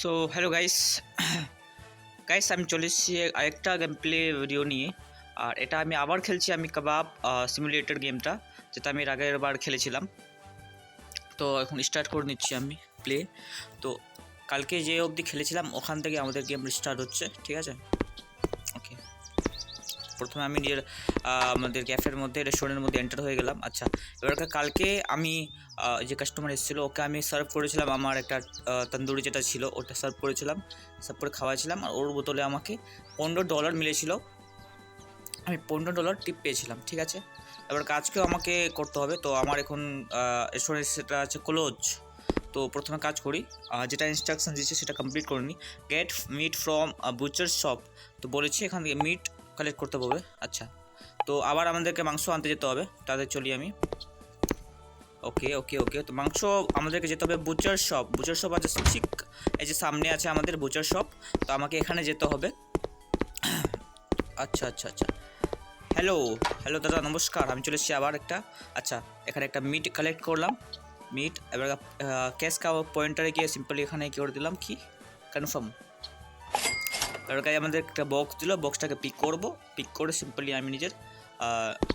So hello guys guys আমি চলে এসেছি আরেকটা গেম প্লে ভিডিও নিয়ে। আর এটা আমি আবার খেলছি, আমি কাবাব সিমুলেটর গেমটা, যেটা আমি এর আগের বার খেলেছিলাম। তো এখন স্টার্ট করে নিচ্ছি আমি প্লে। তো কালকে যে অবধি খেলেছিলাম ওখান থেকে আমাদের গেম স্টার্ট হচ্ছে, ঠিক আছে? ওকে, প্রথমে আমি নিজের আমাদের ক্যাফের মধ্যে রেস্টুরেন্টের মধ্যে এন্টার হয়ে গেলাম। আচ্ছা, এবার কালকে আমি যে কাস্টমার এসেছিলো ওকে আমি সার্ভ করেছিলাম, আমার একটা তন্দুরি যেটা ছিল ওটা সার্ভ করেছিলাম, সার্ভ করে খাওয়াইছিলাম। আর ওর বোতলে আমাকে $15 মিলেছিল, আমি $15 টিপ পেয়েছিলাম, ঠিক আছে? এবার কাজকেও আমাকে করতে হবে। তো আমার এখন রেস্টুরেন্ট সেটা আছে ক্লোজ। তো প্রথমে কাজ করি, যেটা ইনস্ট্রাকশন দিচ্ছে সেটা কমপ্লিট করে নিই। Get meat from butcher shop, তো বলেছি এখান থেকে মিট কালেক্ট করতে হবে। আচ্ছা, তো আবার আমাদেরকে মাংস আনতে যেতে হবে, তাদের চলি আমি। ওকে ওকে ওকে, তো মাংস আমাদেরকে যেতে হবে বুচার শপ। বুচার শপ আছে ঠিক এই যে সামনে আছে আমাদের বুচার শপ, তো আমাকে এখানে যেতে হবে। আচ্ছা আচ্ছা আচ্ছা, হ্যালো হ্যালো দাদা নমস্কার, আমি চলে এসেছি আবার একটা। আচ্ছা, এখানে একটা মিট কালেক্ট করলাম, মিট। এবার ক্যাশ পয়েন্টারে গিয়ে সিম্পলি এখানে কি করে দিলাম, কি কনফার্ম। এবার গায়ে আমাদের একটা বক্স দিল, বক্সটাকে পিক করব, পিক করে সিম্পলি আমি নিজের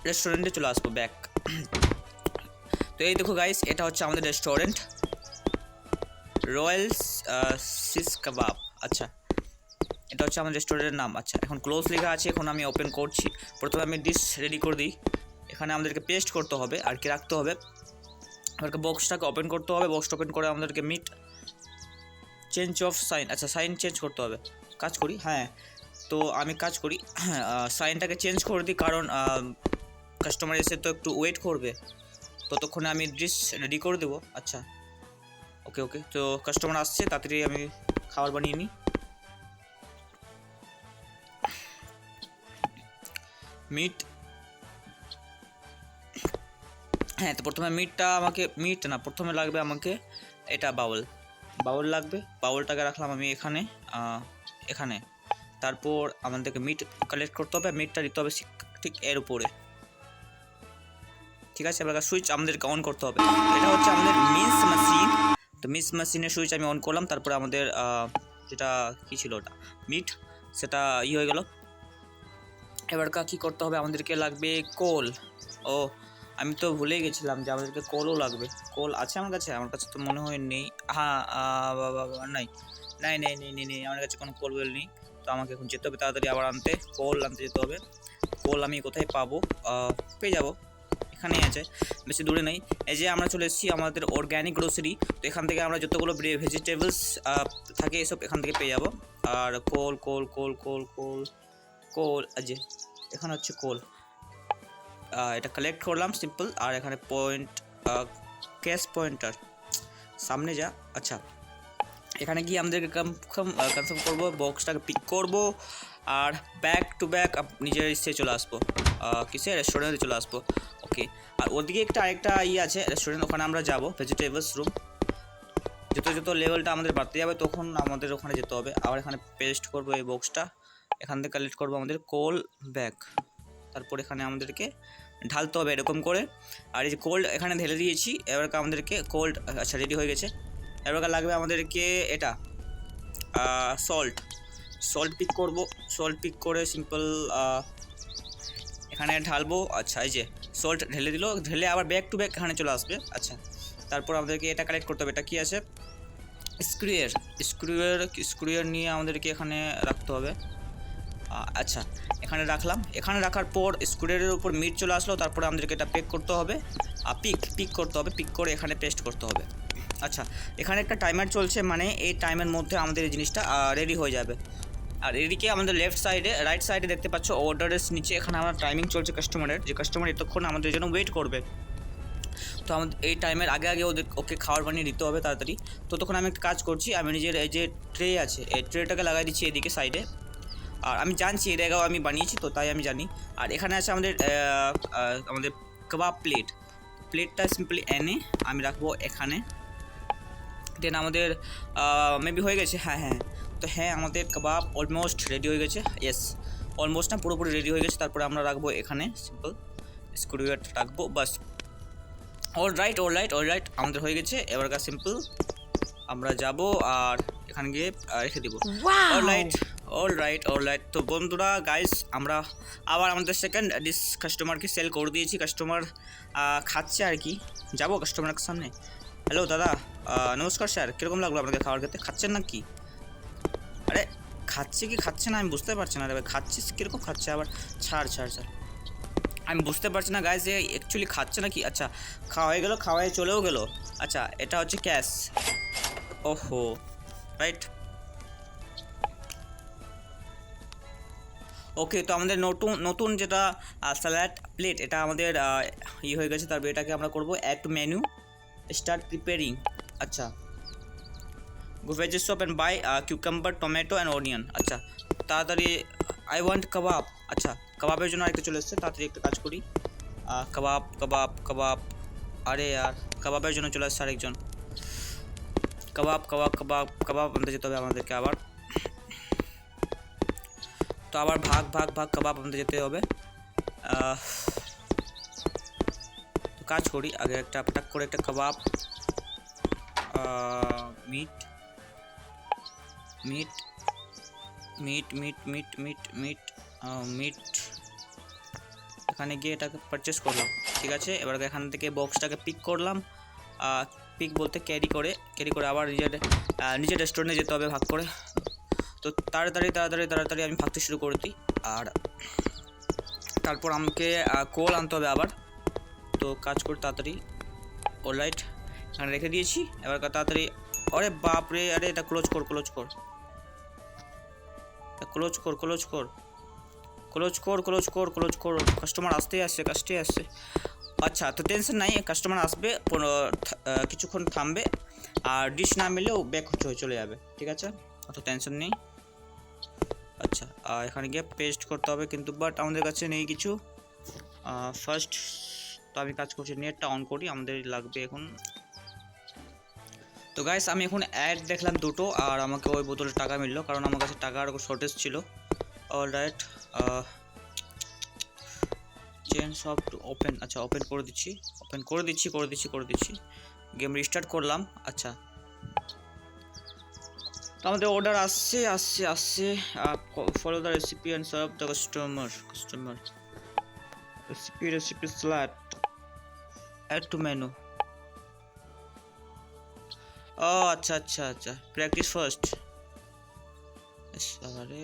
রেস্টুরেন্টে চলে আসবো ব্যাক। তো এই দেখো গাইস, এটা হচ্ছে আমাদের রেস্টুরেন্ট রয়্যাল সিস কাবাব। আচ্ছা, এটা হচ্ছে আমাদের রেস্টুরেন্টের নাম। আচ্ছা, এখন ক্লোজ লেখা আছে, এখন আমি ওপেন করছি। প্রথমে আমি ডিশ রেডি করে দিই, এখানে আমাদেরকে পেস্ট করতে হবে আর কি রাখতে হবে। আমাদেরকে বক্সটাকে ওপেন করতে হবে, বক্সটা ওপেন করে আমাদেরকে মিট চেঞ্জ অফ সাইন, আচ্ছা সাইন চেঞ্জ করতে হবে। কাজ করি, হ্যাঁ তো আমি কাজ করি, সাইনটাকে চেঞ্জ করে দিই, কারণ কাস্টমার এসে তো একটু ওয়েট করবে, ততক্ষণে আমি ডিশ রেডি করে দেবো। আচ্ছা ওকে ওকে, তো কাস্টমার আসছে, তাড়াতাড়ি আমি খাবার বানিয়ে নিই। মিট, হ্যাঁ তো প্রথমে প্রথমে লাগবে আমাকে এটা বাউল লাগবে। বাউলটাকে রাখলাম আমি এখানে এখানে। তারপর আমাদেরকে মিট কালেক্ট করতে হবে, মিটটা দিতে হবে ঠিক এর উপরে, ঠিক আছে? এবার সুইচ আমাদেরকে অন করতে হবে। এটা হচ্ছে আমাদের মিস মেশিন, তো মিস মেশিনের সুইচ আমি অন করলাম। তারপরে আমাদের যেটা কী ছিল ওটা মিট, সেটা হয়ে গেল। এবার কী করতে হবে, আমাদেরকে লাগবে কোল। ও আমি তো ভুলেই গেছিলাম যে আমাদেরকে কোলও লাগবে। কোল আছে আমার কাছে? আমার কাছে তো মনে হয় নেই। হ্যাঁ নাই নাই নেই নেই নেই নেই আমার কাছে কোনো কোল বেল নেই। তো আমাকে এখন যেতে হবে তাড়াতাড়ি আবার কোল আনতে যেতে হবে। কোল আমি কোথায় পাবো? পেয়ে যাবো, এখানেই আছে, বেশি দূরে নেই। এই যে আমরা চলে এসেছি আমাদের অর্গ্যানিক গ্রোসারি, তো এখান থেকে আমরা যতগুলো ভেজিটেবলস থাকে এসব এখান থেকে পেয়ে যাবো। আর কোল কোল কোল কোল কোল কোল যে এখানে হচ্ছে কোল, এটা কালেক্ট করলাম সিম্পল। আর এখানে পয়েন্ট ক্যাশ পয়েন্টার সামনে যা। আচ্ছা, এখানে গিয়ে আমাদেরকে কনফার্ম করবো, বক্সটাকে পিক করব আর ব্যাক টু ব্যাক নিজের ইসে চলে আসবো, কিসে রেস্টুরেন্টে চলে আসবো। ওকে, আর ওদিকে আরেকটা আছে রেস্টুরেন্ট, ওখানে আমরা যাব ভেজিটেবলস রুম। যত লেভেলটা আমাদের বাড়তে যাবে তখন আমাদের ওখানে যেতে হবে। আবার এখানে পেস্ট করবো এই বক্সটা, এখান থেকে কালেক্ট করবো আমাদের কোল ব্যাগ। তারপর এখানে আমাদেরকে ঢালতে হবে এরকম করে। আর এই যে কোল্ড এখানে ঢেলে দিয়েছি, এবার আমাদেরকে কোল্ড, আচ্ছা রেডি হয়ে গেছে। এবার লাগবে আমাদেরকে এটা সল্ট পিক করব। সল্ট পিক করে সিম্পল এখানে ঢালবো। আচ্ছা, এই যে সল্ট ঢেলে আবার ব্যাক টু ব্যাক এখানে চলে আসবে। আচ্ছা, তারপর আমাদেরকে এটা কালেক্ট করতে হবে। এটা কি আছে? স্ক্রুয়ার নিয়ে আমাদেরকে এখানে রাখতে হবে। আচ্ছা, এখানে রাখলাম। এখানে রাখার পর স্ক্রুড্রাইভারের উপর মিট চলে আসলো, তারপরে আমাদেরকে এটা পেক করতে হবে, পিক করতে হবে, পিক করে এখানে পেস্ট করতে হবে। আচ্ছা, এখানে একটা টাইমার চলছে, মানে এই টাইমের মধ্যে আমাদের এই জিনিসটা রেডি হয়ে যাবে। আর এদিকে আমাদের রাইট সাইডে দেখতে পাচ্ছ অর্ডারের নিচে এখানে আমার টাইমিং চলছে কাস্টমারের, যে কাস্টমার এতক্ষণ আমাদের জন্য ওয়েট করবে। তো আমাদের এই টাইমের আগে ওকে খাবার বানিয়ে দিতে হবে তাড়াতাড়ি। তো তখন আমি একটা কাজ করছি, আমি নিজের এই যে ট্রে আছে এই ট্রেটাকে লাগাই দিচ্ছি এদিকে সাইডে। আর আমি জানছি এই জায়গাও আমি বানিয়েছি, তো তাই আমি জানি। আর এখানে আছে আমাদের কাবাব প্লেটটা সিম্পলি এনে আমি রাখবো এখানে। দেন আমাদের মেবি হয়ে গেছে, হ্যাঁ তো হ্যাঁ আমাদের কাবাব অলমোস্ট রেডি হয়ে গেছে। ইয়েস, অলমোস্ট না, পুরোপুরি রেডি হয়ে গেছে। তারপরে আমরা রাখবো এখানে সিম্পল স্ক্রুড্রাইভারটা রাখবো, বাস। অল রাইট আমাদের হয়ে গেছে। এবার সিম্পল আমরা যাব আর এখানে গিয়ে রেখে দিব। অলরাইট। তো বন্ধুরা গাইস, আমরা আবার আমাদের সেকেন্ড ডিশ কাস্টমারকে সেল করে দিয়েছি। কাস্টমার খাচ্ছে আর কি। যাবো কাস্টমারের সামনে। হ্যালো দাদা, নমস্কার স্যার, কীরকম লাগলো আপনাদের খাবার খেতে? খাচ্ছেন না কি? আরে খাচ্ছে কি খাচ্ছে না আমি বুঝতে পারছি না রে ভাই। খাচ্ছিস কীরকম খাচ্ছে আবার? ছাড় আমি বুঝতে পারছি না গাইস যে অ্যাকচুয়ালি খাচ্ছে না কি। আচ্ছা, খাওয়া হয়ে গেলো, খাওয়ায় চলেও গেলো। আচ্ছা, এটা হচ্ছে ক্যাশ। ওহো, রাইট। ওকে, তো আমাদের নতুন যেটা স্যালাড প্লেট, এটা আমাদের হয়ে গেছে। তারপর এটাকে আমরা করব add to menu, start preparing. আচ্ছা, go veg shop and buy cucumber, tomato and onion. আচ্ছা, তাড়াতাড়ি আই ওয়ান্ট কাবাব। আচ্ছা, কাবাবের জন্য আরেকটা চলে এসছে। তাড়াতাড়ি একটা কাজ করি। কাবাব। আরে আর কাবাবের জন্য চলে আসছে আরেকজন। কাবাব আনতে যেতে হবে আমাদেরকে আবার। তো আবার ভাগ কাবাব আনতে যেতে হবে। তো কাজ করি, আগে একটা পটাক করে একটা কাবাব, মিট। এখানে গিয়ে এটাকে পারচেস করলাম। ঠিক আছে, এবার এখান থেকে বক্সটাকে পিক করলাম। পিক বলতে ক্যারি করে আবার নিজের রেস্টুরেন্টে যেতে হবে ভাগ করে। তো তাড়াতাড়ি আমি ভাগতে শুরু করে দিই। আর তারপর আমাকে কোল আনতে হবে আবার। তো কাজ করি তাড়াতাড়ি। অলরাইট, এখানে রেখে দিয়েছি। এবার তাড়াতাড়ি। আরে বাপরে, আরে এটা ক্লোজ কর। কাস্টমার আসতেই আসছে। আচ্ছা, তো টেনশন নাই, কাস্টমার আসবে, কিছুক্ষণ থামবে, আর ডিশ না মিলেও ব্যাক চলে যাবে। ঠিক আছে, অত টেনশন নেই। আচ্ছা, এখানে গিয়ে পেস্ট করতে হবে কিন্তু, বাট আমাদের কাছে নেই কিছু। ফার্স্ট তো আমি কাজ করছি, নেটটা অন করি, আমাদের লাগবে এখন। তো গাইস, আমি এখন অ্যাড দেখলাম দুটো, আর আমাকে ওই বোতলে টাকা মিললো, কারণ আমার কাছে টাকার শর্টেজ ছিল। অলরাইট, চেঞ্জ সব টু ওপেন। আচ্ছা, ওপেন করে দিচ্ছি। গেম রিস্টার্ট করলাম। আচ্ছা, তো আমাদের অর্ডার আসছে। Follow the recipe and serve the customer. Recipe salad, add to menu. ও আচ্ছা, প্র্যাকটিস ফার্স্ট। আরে,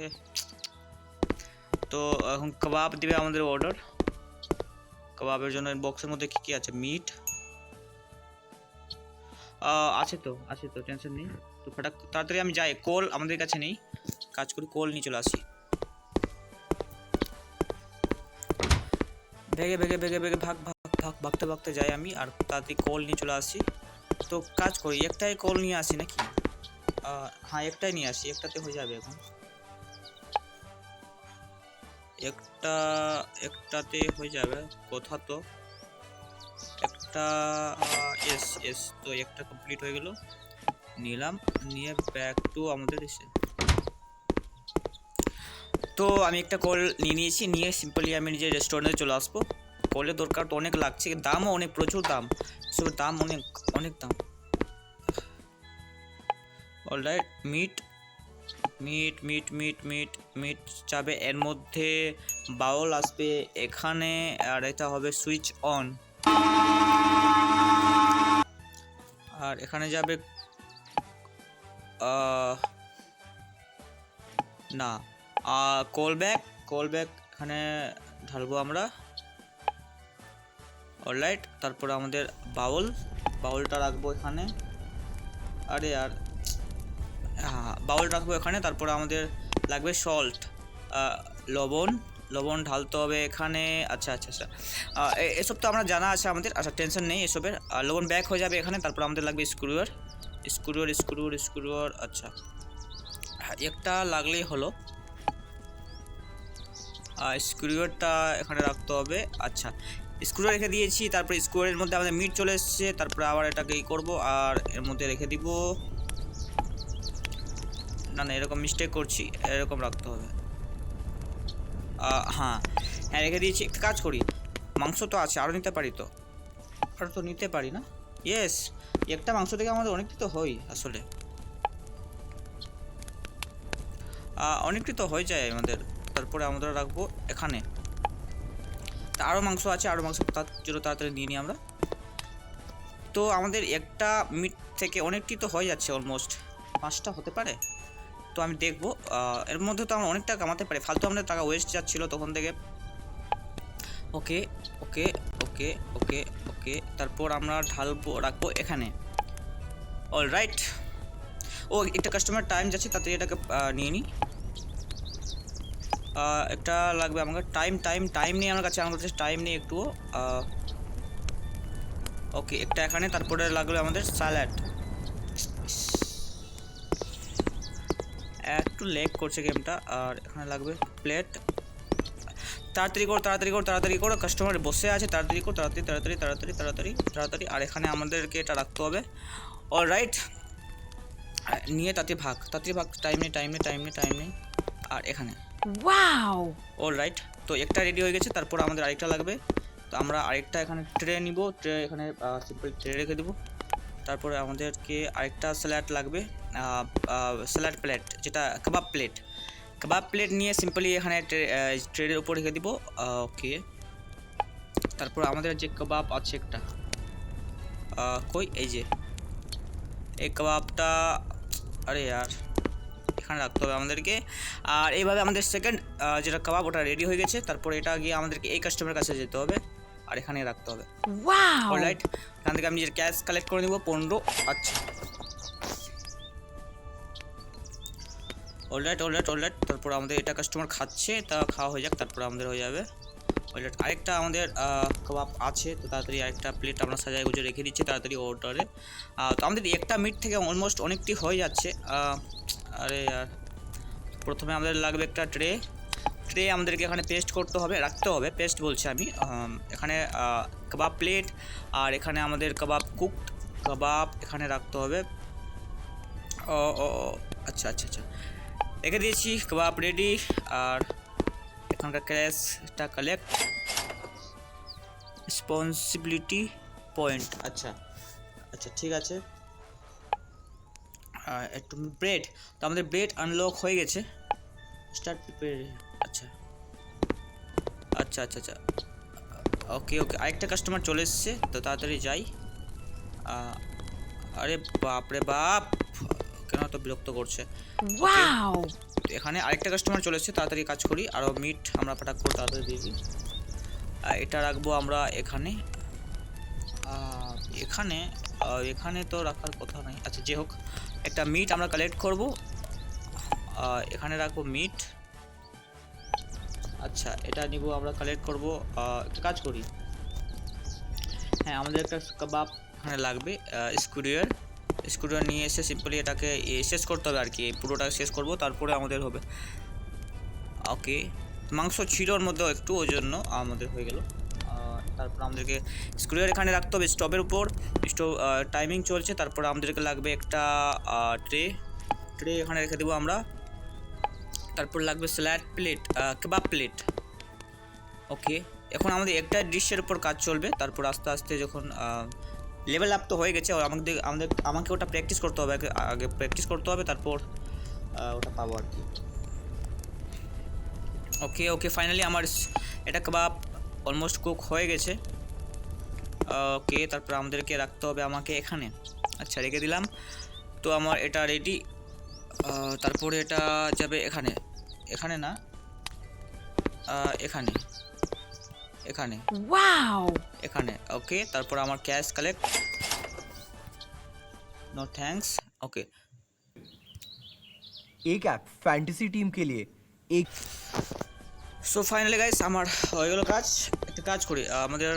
তো এখন কাবাব দিবে আমাদের অর্ডার। কাবাবের জন্য বক্সের মধ্যে কি আছে? মিট আছে তো টেনশন নেই। তো তাড়াতাড়ি আমি যাই। কোল আমাদের কাছে নেই, কাজ করি, কোল নিয়ে চলে আসি। ভেগে ভাগতে যাই আমি, আর তাড়াতাড়ি কোল নিয়ে চলে আসি। তো কাজ করি, একটাই কোল নিয়ে আসি নাকি? হ্যাঁ, একটাই নিয়ে আসি, একটাতে হয়ে যাবে এখন। একটাতে হয়ে যাবে কথা তো। একটা এস তো একটা কমপ্লিট হয়ে গেল। নিলাম, নিয়ে ব্যাক টু আমাদের এসে। তো আমি একটা কল নিয়েছি, নিয়ে সিম্পলি আমি নিজের রেস্টুরেন্টে চলে আসবো। কলের দরকার তো অনেক লাগছে, দামও অনেক, প্রচুর দাম, এসবের দাম অনেক দাম। অলরাইট, মিট যাবে, এর মধ্যে বাউল আসবে এখানে, আর এটা হবে সুইচ অন। আর এখানে যাবে না, কল ব্যাক এখানে ঢালবো আমরা। অলরাইট, তারপর আমাদের বাউলটা রাখবো এখানে। আরে আর বাউল রাখবো এখানে। তারপর আমাদের লাগবে সল্ট, লবণ ঢালতে হবে এখানে। আচ্ছা, এসব তো আমরা জানা আছে আমাদের। আচ্ছা, টেনশন নেই এসবের। লবণ ব্যাক হয়ে যাবে এখানে। তারপর আমাদের লাগবে স্ক্রুয়ার। আচ্ছা, একটা লাগলেই হলো। স্ক্রুয়ারটা এখানে রাখতে হবে। আচ্ছা, স্ক্রুয়ার রেখে দিয়েছি। তারপর স্ক্রুয়ারের মধ্যে আমাদের মিট চলে এসছে। তারপরে আবার এটাকে করব, আর এর মধ্যে রেখে দিব। না, এরকম মিস্টেক করছি, এরকম রাখতে হবে। হ্যাঁ, রেখে দিয়েছি। একটা কাজ করি, মাংস তো আছে, আরও নিতে পারি তো, না? ইয়েস, একটা মাংস থেকে আমাদের অনেক তো হয় আসলে। অনেকটি তো হয়ে যায় আমাদের। তারপরে আমরা রাখবো এখানে। তা আরও মাংস আছে, আরও মাংস তার জন্য তাড়াতাড়ি নিয়ে নিই আমরা। তো আমাদের একটা মিট থেকে অনেকটি তো হয়ে যাচ্ছে, অলমোস্ট 5টা হতে পারে। তো আমি দেখবো এর মধ্যে তো আমরা অনেকটা কামাতে পারি, ফালতু আমাদের টাকা ওয়েস্ট যাচ্ছিলো তখন থেকে। ওকে ওকে ওকে ওকে ওকে, তারপর আমরা ঢালবো, রাখবো এখানে। অলরাইট। ও একটা কাস্টমার টাইম যাচ্ছে, তাতে এটাকে নিয়ে নিই। একটা লাগবে আমাকে টাইম নেই আমার কাছে টাইম নেই একটুও। ওকে, একটা এখানে, তারপরে লাগবে আমাদের স্যালাড। একটু লেগ করছে গেমটা। আর এখানে লাগবে প্লেট। তাড়াতাড়ি করো, কাস্টমার বসে আছে, তাড়াতাড়ি করো, তাড়াতাড়ি। আর এখানে আমাদেরকে এটা রাখতে হবে। অলরাইট, নিয়ে তাড়াতাড়ি ভাগ, টাইম নেই। আর এখানে ওয়াও, অলরাইট। তো একটা রেডি হয়ে গেছে, তারপর আমাদের আরেকটা লাগবে। তো আমরা আরেকটা এখানে ট্রে নিব, ট্রে এখানে সিম্পল ট্রে রেখে দেবো। তারপরে আমাদেরকে আরেকটা স্যালাড লাগবে, স্যালাড প্লেট, যেটা কাবাব প্লেট নিয়ে সিম্পলি এখানে ট্রের উপর রেখে দিব। ওকে, তারপর আমাদের যে কাবাব আছে একটা, কই, এই যে এই কাবাবটা, আরে यार এখানে রাখতে হবে আমাদেরকে। আর এইভাবে আমাদের সেকেন্ড যেটা কাবাব ওটা রেডি হয়ে গেছে। তারপর এটা গিয়ে আমাদেরকে এই কাস্টমারের কাছে যেতে হবে আর এখানে রাখতে হবে। ওয়াও, অলরাইট, এখান থেকে আমি নিজের ক্যাশ কালেক্ট করে নেব 15। আচ্ছা, অলরাইট। তারপর আমাদের এটা কাস্টমার খাচ্ছে, তা খাওয়া হয়ে যাক, তারপর আমাদের হয়ে যাবে। অলরাইট, আরেকটা আমাদের কাবাব আছে, তো তাড়াতাড়ি আরেকটা প্লেট আমরা সাজায় গুজে রেখে দিচ্ছি তাড়াতাড়ি অর্ডারে। তো আমাদের একটা মিট থেকে অলমোস্ট অনেকটি হয়ে যাচ্ছে। আরে আর প্রথমে আমাদের লাগবে একটা ট্রে আমাদেরকে এখানে পেস্ট করতে হবে, রাখতে হবে, পেস্ট বলছি আমি। এখানে কাবাব প্লেট, আর এখানে আমাদের কাবাব কুকড কাবাব এখানে রাখতে হবে। ও ও ও, আচ্ছা, রেখে দিয়েছি, কাবাব রেডি। আর এখানকার ক্যাশটা কালেক্ট, রেসপন্সিবিলিটি পয়েন্ট। আচ্ছা, ঠিক আছে। একটু ব্রেড, তো আমাদের ব্রেড আনলক হয়ে গেছে। Start prepare. আচ্ছা। ওকে, আরেকটা কাস্টমার চলে এসছে, তো তাড়াতাড়ি যাই। আরে বাপ রে বাপ, কেন তো বিরক্ত করছে। ওয়াও, এখানে আরেকটা কাস্টমার চলে এসছে, তাড়াতাড়ি কাজ করি। আরও মিট আমরা ফাটাক করে তাড়াতাড়ি দিয়ে দিই। এটা রাখবো আমরা এখানে। এখানে তো রাখার কথা নাই। আচ্ছা, যে হোক, একটা মিট আমরা কালেক্ট করব, এখানে রাখবো মিট। আচ্ছা, এটা নিব আমরা, কালেক্ট করব। একটা কাজ করি, হ্যাঁ, আমাদের একটা কাবাব এখানে লাগবে। স্কুডার নিয়ে এসে সিম্পলি এটাকে শেষ করতে হবে আর কি, পুরোটা শেষ করব, তারপরে আমাদের হবে। ওকে, মাংস ছিল ওর মধ্যে একটু, ওই জন্য আমাদের হয়ে গেল। তারপর আমাদেরকে স্কুডার এখানে রাখতে হবে স্টোভের উপর। টাইমিং চলছে। তারপর আমাদেরকে লাগবে একটা ট্রে এখানে রেখে দেবো আমরা। তারপর লাগবে স্যালাড প্লেট, কাবাব প্লেট। ওকে, এখন আমাদের একটা ডিশের উপর কাজ চলবে। তারপর আস্তে আস্তে যখন লেভেল আপ তো হয়ে গেছে, আমাকে ওটা প্র্যাকটিস করতে হবে, আগে প্র্যাকটিস করতে হবে, তারপর ওটা পাবো আর কি। ওকে, ফাইনালি আমার এটা কাবাব অলমোস্ট কুক হয়ে গেছে। ওকে, তারপর আমাদেরকে রাখতে হবে আমাকে এখানে। আচ্ছা, রেখে দিলাম। তো আমার এটা রেডি। তারপরে এটা যাবে এখানে না, এখানে। ওয়াও, এখানে। ওকে, তারপর আমার ক্যাশ কালেক্ট, নো থ্যাঙ্কস। ওকে, एक ऐप फैंटेसी टीम के लिए एक সো ফাইনালি গাইস আমার হয়ে গেল কাজ। একটা কাজ করি, আমাদের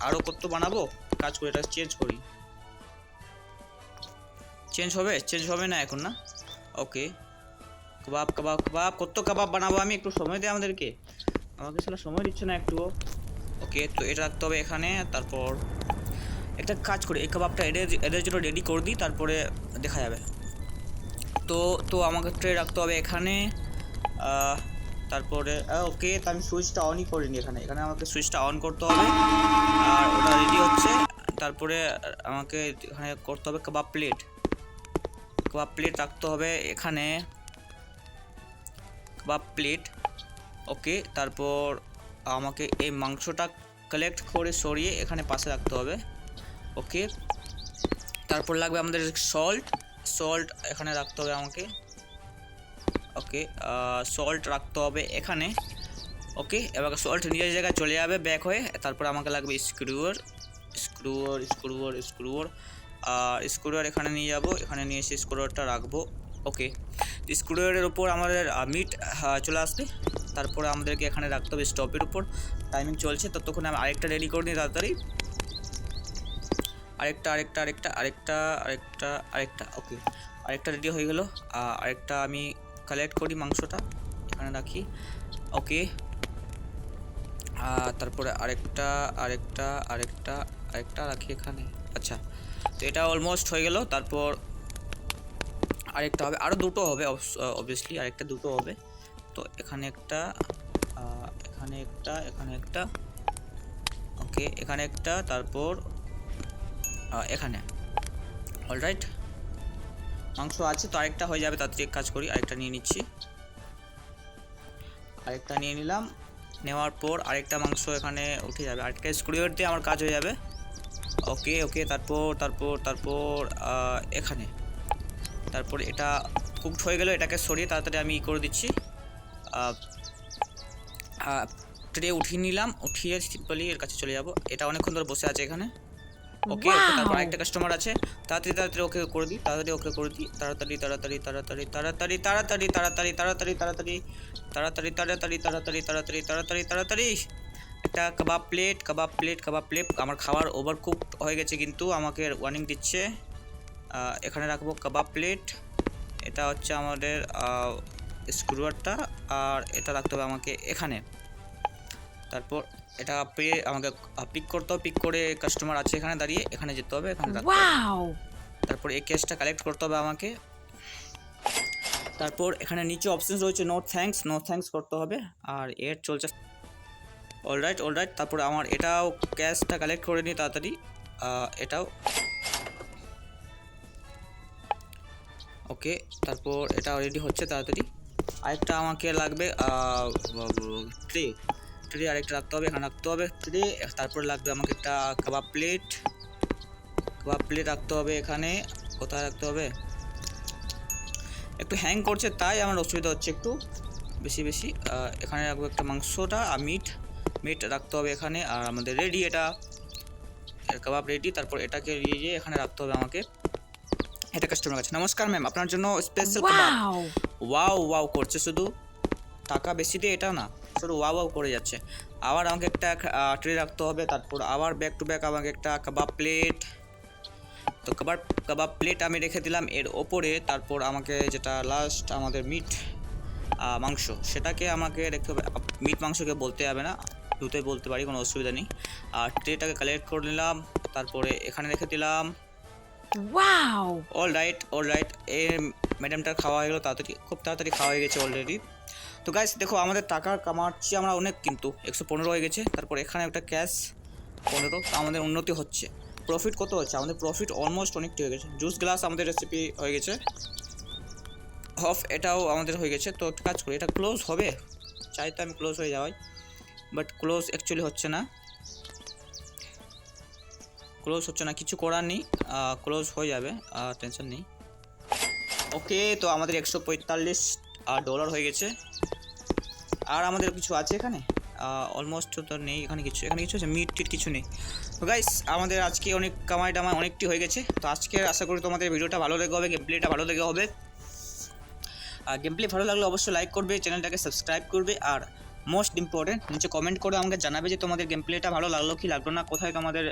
আরও কত বানাবো, কাজ করি, এটা চেঞ্জ হবে না এখন, না? ওকে, কাবাব কত কাবাব বানাবো আমি, একটু সময় দে আমাকে সালা সময় দিচ্ছে না একটুও। ওকে, তো এটা রাখতে হবে এখানে। তারপর একটা কাজ করি, এই কাবাবটা এদের জন্য রেডি করে দিই, তারপরে দেখা যাবে। তো আমাকে ট্রে রাখতে হবে এখানে। তারপরে ওকে, তো আমি সুইচটা অনই করিনি, এখানে আমাকে সুইচটা অন করতে হবে। আর ওটা রেডি হচ্ছে। তারপরে আমাকে এখানে করতে হবে কাবাব প্লেট রাখতে হবে এখানে। কাবাব প্লেট। ওকে, তারপর আমাকে এই মাংসটা কালেক্ট করে সরিয়ে এখানে পাশে রাখতে হবে। ওকে, তারপর লাগবে আমাদের সল্ট এখানে রাখতে হবে আমাকে। ওকে, সল্ট রাখতে হবে এখানে। ওকে, এবার সল্ট নিজের জায়গায় চলে যাবে ব্যাক হয়ে। তারপর আমাকে লাগবে স্ক্রুয়ার। আর স্ক্রুয়ার এখানে নিয়ে যাব, এখানে নিয়ে এসে স্ক্রুয়ারটা রাখবো। ওকে, স্ক্রুয়ারের উপর আমাদের মিট চলে আসবে। তারপরে আমাদেরকে এখানে রাখতে হবে স্টপের উপর। টাইমিং চলছে, ততক্ষণে আমি আরেকটা রেডি করে নিই তাড়াতাড়ি। আরেকটা। ওকে, আরেকটা রেডি হয়ে গেল। আরেকটা আমি কালেক্ট করি, মাংসটা এখানে রাখি। ওকে, তারপরে আরেকটা রাখি এখানে। আচ্ছা, তো এটা অলমোস্ট হয়ে গেল। তারপর আরেকটা হবে, আরও দুটো হবে অবভিয়াসলি, আরেকটা দুটো হবে। তো এখানে একটা, এখানে একটা। ওকে, এখানে একটা, তারপর এখানে। অলরাইট, মাংস আছে তো আরেকটা হয়ে যাবে। তাড়াতাড়ি কাজ করি, আরেকটা নিয়ে নিচ্ছি। আরেকটা নিয়ে নিলাম, নেওয়ার পর আরেকটা মাংস এখানে উঠে যাবে। আরেকটা স্ক্রুয়ার দিয়ে আমার কাজ হয়ে যাবে। ওকে, তারপর এখানে। তারপর এটা কুকড হয়ে গেল, এটাকে সরিয়ে তাড়াতাড়ি আমি করে দিচ্ছি। ট্রে উঠিয়ে নিলাম, উঠিয়ে সিম্পলি এর কাছে চলে যাব। এটা অনেকক্ষণ ধরে বসে আছে এখানে। ওকে, তারপর আরেকটা কাস্টমার আছে, তাড়াতাড়ি ওকে করে দিই, তাড়াতাড়ি। একটা কাবাব প্লেট। আমার খাবার ওভার কুক হয়ে গেছে, কিন্তু আমাকে ওয়ার্নিং দিচ্ছে। এখানে রাখবো কাবাব প্লেট। এটা হচ্ছে আমাদের স্ক্রুয়ারটা, আর এটা রাখতে হবে আমাকে এখানে। তারপর এটা আমাকে পিক করতে হবে। পিক করে কাস্টমার আছে এখানে দাঁড়িয়ে, এখানে যেতে হবে, এখানে রাখতে হবে। Wow! তারপর এই ক্যাশটা কালেক্ট করতে হবে আমাকে। তারপর এখানে নিচে অপশন রয়েছে নো থ্যাঙ্কস করতে হবে, আর এর চলছে। অলরাইট। তারপর আমার এটাও ক্যাশটা কালেক্ট করে নিই তাড়াতাড়ি। এটাও ওকে, তারপর এটা রেডি হচ্ছে তাড়াতাড়ি। আরেকটা আমাকে লাগবে ট্রে আরেকটা রাখতে হবে, এখানে রাখতে হবে ট্রে। তারপর লাগবে আমাকে একটা কাবাব প্লেট রাখতে হবে এখানে। কোথায় রাখতে হবে? একটু হ্যাং করছে, তাই আমার অসুবিধা হচ্ছে একটু বেশি। এখানে রাখবো একটা মাংসটা আর মিট রাখতে হবে এখানে। আর আমাদের রেডি, এটা কাবাব রেডি। তারপর এটাকে নিয়ে এখানে রাখতে হবে আমাকে। এটা কাস্টমার কাছে, নমস্কার ম্যাম, আপনার জন্য স্পেশাল কাবাব। ওয়াও করছে, শুধু টাকা বেশি দিয়ে এটা না, শুধু ওয়াও করে যাচ্ছে। আবার আমাকে একটা ট্রে রাখতে হবে। তারপর আবার ব্যাক টু ব্যাক আমাকে একটা কাবাব প্লেট। তো কাবাব প্লেট আমি রেখে দিলাম এর ওপরে। তারপর আমাকে যেটা লাস্ট আমাদের মাংস, সেটাকে আমাকে রেখে হবে। মিট মাংসকে বলতে হবে না, দুটোই বলতে পারি, কোনো অসুবিধা নেই। আর ট্রেটাকে কালেক্ট করে নিলাম, তারপরে এখানে রেখে দিলাম। Wow! অলরাইট। এই ম্যাডামটার খাওয়া হয়ে গেলো খুব তাড়াতাড়ি খাওয়া হয়ে গেছে অলরেডি। তো গাইস দেখো, আমাদের টাকা কামাচ্ছি আমরা অনেক, কিন্তু 115 হয়ে গেছে। তারপর এখানে একটা ক্যাশ 15, আমাদের উন্নতি হচ্ছে। প্রফিট কত হচ্ছে? আমাদের প্রফিট অলমোস্ট অনেকটি হয়ে গেছে। জুস গ্লাস আমাদের রেসিপি হয়ে গেছে। এটাও আমাদের হয়ে গেছে। তো কাজ করি, এটা ক্লোজ হবে, চাই তো আমি ক্লোজ হয়ে যাওয়াই, বাট ক্লোজ অ্যাকচুয়ালি হচ্ছে না। কিছু করার নেই, ক্লোজ হয়ে যাবে, টেনশন নেই। ওকে, তো আমাদের $145 হয়ে গেছে। আর আমাদের কিছু আছে এখানে? অলমোস্ট তো নেই এখানে কিছু আছে, মিট কিছু নেই। তো গাইস, আমাদের আজকে অনেক কামাই অনেকটি হয়ে গেছে। তো আজকে আশা করি তোমাদের ভিডিওটা ভালো লেগে হবে, গেম প্লেটা ভালো লেগে হবে। গেম প্লে ভালো লাগলে অবশ্যই লাইক করবে, চ্যানেলটাকে সাবস্ক্রাইব করবে। আর মোস্ট ইম্পর্টেন্ট, নিচে কমেন্ট করে আমাকে জানাবে যে তোমাদের গেম প্লেটা ভালো লাগলো কি লাগলো না, কোথায় তোমাদের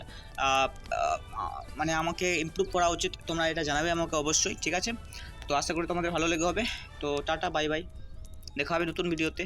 মানে আমাকে ইমপ্রুভ করা উচিত, তোমরা এটা জানাবে আমাকে অবশ্যই, ঠিক আছে? তো আশা করি তোমাদের ভালো লেগে হবে। তো টাটা, বাই, দেখা হবে নতুন ভিডিওতে।